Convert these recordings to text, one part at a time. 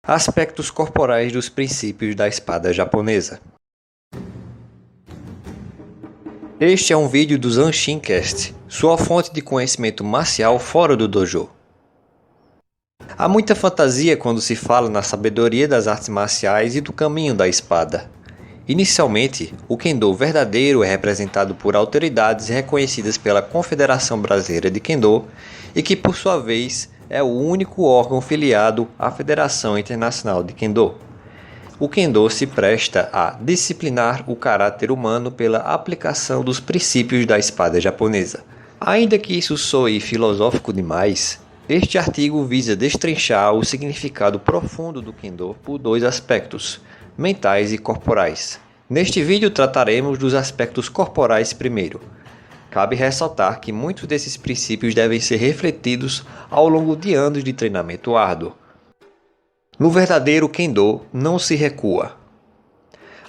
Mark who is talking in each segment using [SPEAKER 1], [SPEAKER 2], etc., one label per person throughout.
[SPEAKER 1] Aspectos corporais dos princípios da espada japonesa. Este é um vídeo do Zanshincast, sua fonte de conhecimento marcial fora do dojo. Há muita fantasia quando se fala na sabedoria das artes marciais e do caminho da espada. Inicialmente, o Kendo verdadeiro é representado por autoridades reconhecidas pela Confederação Brasileira de Kendo e que, por sua vez, é o único órgão filiado à Federação Internacional de Kendo. O Kendo se presta a disciplinar o caráter humano pela aplicação dos princípios da espada japonesa. Ainda que isso soe filosófico demais, este artigo visa destrinchar o significado profundo do Kendo por dois aspectos, mentais e corporais. Neste vídeo trataremos dos aspectos corporais primeiro. Cabe ressaltar que muitos desses princípios devem ser refletidos ao longo de anos de treinamento árduo. No verdadeiro Kendo não se recua.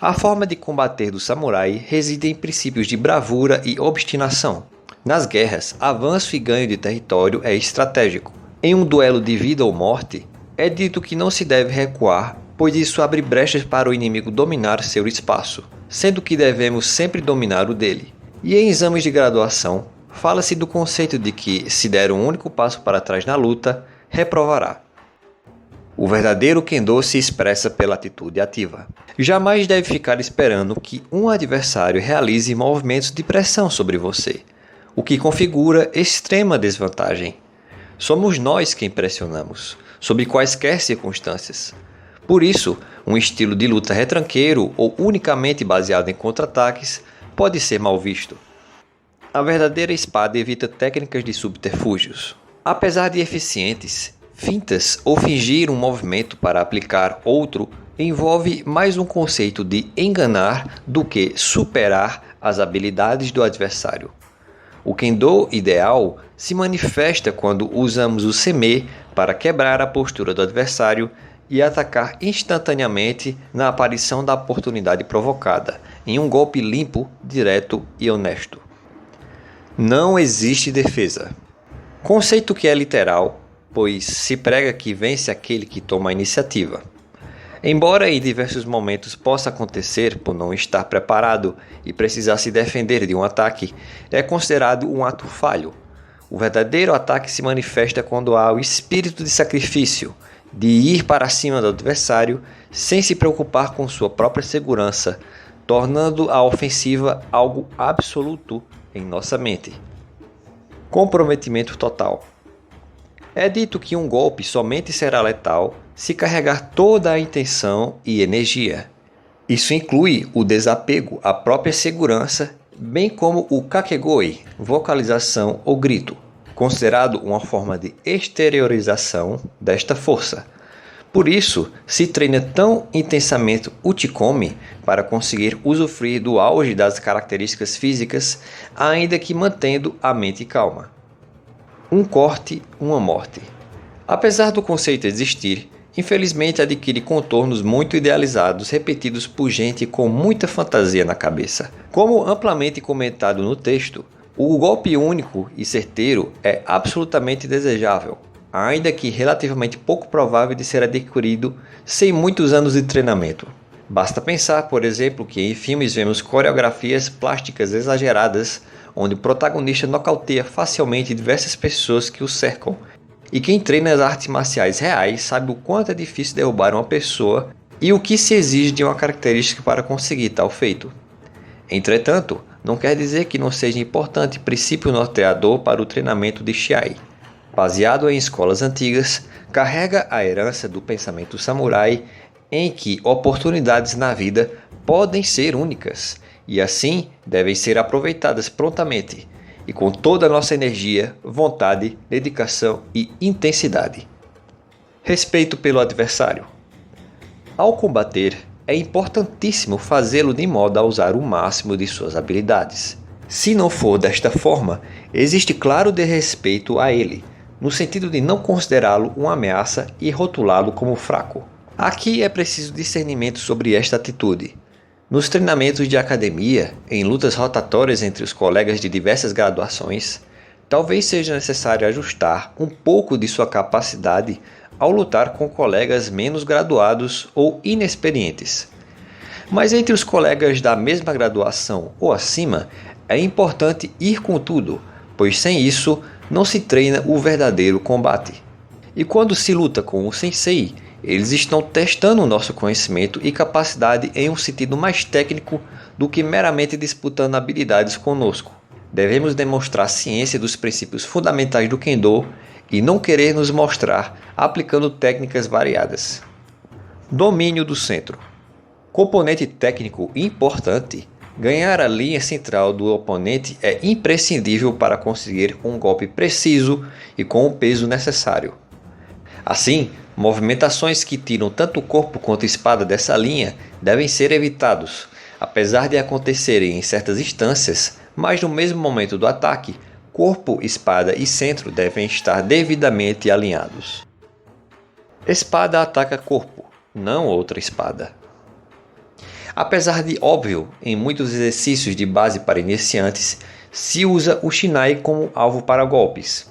[SPEAKER 1] A forma de combater do samurai reside em princípios de bravura e obstinação. Nas guerras, avanço e ganho de território é estratégico. Em um duelo de vida ou morte, é dito que não se deve recuar, pois isso abre brechas para o inimigo dominar seu espaço, sendo que devemos sempre dominar o dele. E em exames de graduação, fala-se do conceito de que, se der um único passo para trás na luta, reprovará. O verdadeiro Kendo se expressa pela atitude ativa. Jamais deve ficar esperando que um adversário realize movimentos de pressão sobre você, o que configura extrema desvantagem. Somos nós quem pressionamos, sob quaisquer circunstâncias. Por isso, um estilo de luta retranqueiro ou unicamente baseado em contra-ataques pode ser mal visto. A verdadeira espada evita técnicas de subterfúgios. Apesar de eficientes, fintas ou fingir um movimento para aplicar outro envolve mais um conceito de enganar do que superar as habilidades do adversário. O Kendo ideal se manifesta quando usamos o seme para quebrar a postura do adversário e atacar instantaneamente na aparição da oportunidade provocada, em um golpe limpo, direto e honesto. Não existe defesa. Conceito que é literal, pois se prega que vence aquele que toma a iniciativa. Embora em diversos momentos possa acontecer por não estar preparado e precisar se defender de um ataque, é considerado um ato falho. O verdadeiro ataque se manifesta quando há o espírito de sacrifício, de ir para cima do adversário sem se preocupar com sua própria segurança, tornando a ofensiva algo absoluto em nossa mente. Comprometimento total. É dito que um golpe somente será letal se carregar toda a intenção e energia. Isso inclui o desapego à própria segurança, bem como o kakegoi, vocalização ou grito, considerado uma forma de exteriorização desta força. Por isso, se treina tão intensamente o Chikome para conseguir usufruir do auge das características físicas, ainda que mantendo a mente calma. Um corte, uma morte. Apesar do conceito existir, infelizmente adquire contornos muito idealizados repetidos por gente com muita fantasia na cabeça. Como amplamente comentado no texto, o golpe único e certeiro é absolutamente desejável, ainda que relativamente pouco provável de ser adquirido sem muitos anos de treinamento. Basta pensar, por exemplo, que em filmes vemos coreografias plásticas exageradas, onde o protagonista nocauteia facilmente diversas pessoas que o cercam, e quem treina as artes marciais reais sabe o quanto é difícil derrubar uma pessoa e o que se exige de uma característica para conseguir tal feito. Entretanto, não quer dizer que não seja importante princípio norteador para o treinamento de Shiai. Baseado em escolas antigas, carrega a herança do pensamento samurai em que oportunidades na vida podem ser únicas e assim devem ser aproveitadas prontamente e com toda a nossa energia, vontade, dedicação e intensidade. Respeito pelo adversário. Ao combater, é importantíssimo fazê-lo de modo a usar o máximo de suas habilidades. Se não for desta forma, existe claro desrespeito a ele, no sentido de não considerá-lo uma ameaça e rotulá-lo como fraco. Aqui é preciso discernimento sobre esta atitude. Nos treinamentos de academia, em lutas rotatórias entre os colegas de diversas graduações, talvez seja necessário ajustar um pouco de sua capacidade ao lutar com colegas menos graduados ou inexperientes. Mas entre os colegas da mesma graduação ou acima, é importante ir com tudo, pois sem isso não se treina o verdadeiro combate. E quando se luta com o sensei, eles estão testando o nosso conhecimento e capacidade em um sentido mais técnico do que meramente disputando habilidades conosco. Devemos demonstrar ciência dos princípios fundamentais do Kendo e não querer nos mostrar aplicando técnicas variadas. Domínio do centro. Componente técnico importante. Ganhar a linha central do oponente é imprescindível para conseguir um golpe preciso e com o peso necessário. Assim, movimentações que tiram tanto o corpo quanto a espada dessa linha devem ser evitados, apesar de acontecerem em certas instâncias, mas no mesmo momento do ataque, corpo, espada e centro devem estar devidamente alinhados. Espada ataca corpo, não outra espada. Apesar de óbvio, em muitos exercícios de base para iniciantes, se usa o Shinai como alvo para golpes.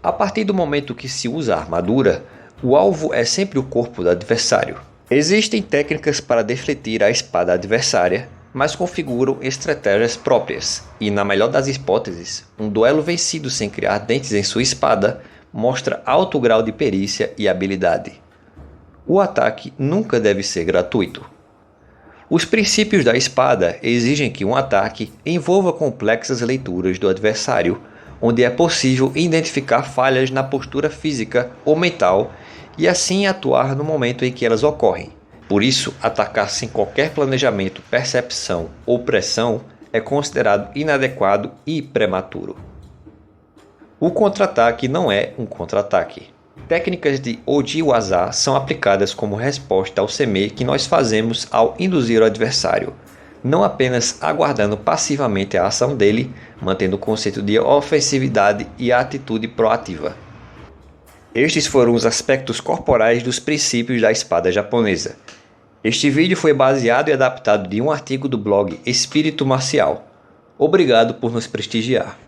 [SPEAKER 1] A partir do momento que se usa a armadura, o alvo é sempre o corpo do adversário. Existem técnicas para defletir a espada adversária, mas configuram estratégias próprias, e na melhor das hipóteses, um duelo vencido sem criar dentes em sua espada mostra alto grau de perícia e habilidade. O ataque nunca deve ser gratuito. Os princípios da espada exigem que um ataque envolva complexas leituras do adversário, onde é possível identificar falhas na postura física ou mental e assim atuar no momento em que elas ocorrem. Por isso, atacar sem qualquer planejamento, percepção ou pressão é considerado inadequado e prematuro. O contra-ataque não é um contra-ataque. Técnicas de Ojiwaza são aplicadas como resposta ao seme que nós fazemos ao induzir o adversário, não apenas aguardando passivamente a ação dele, mantendo o conceito de ofensividade e a atitude proativa. Estes foram os aspectos corporais dos princípios da espada japonesa. Este vídeo foi baseado e adaptado de um artigo do blog Espírito Marcial. Obrigado por nos prestigiar.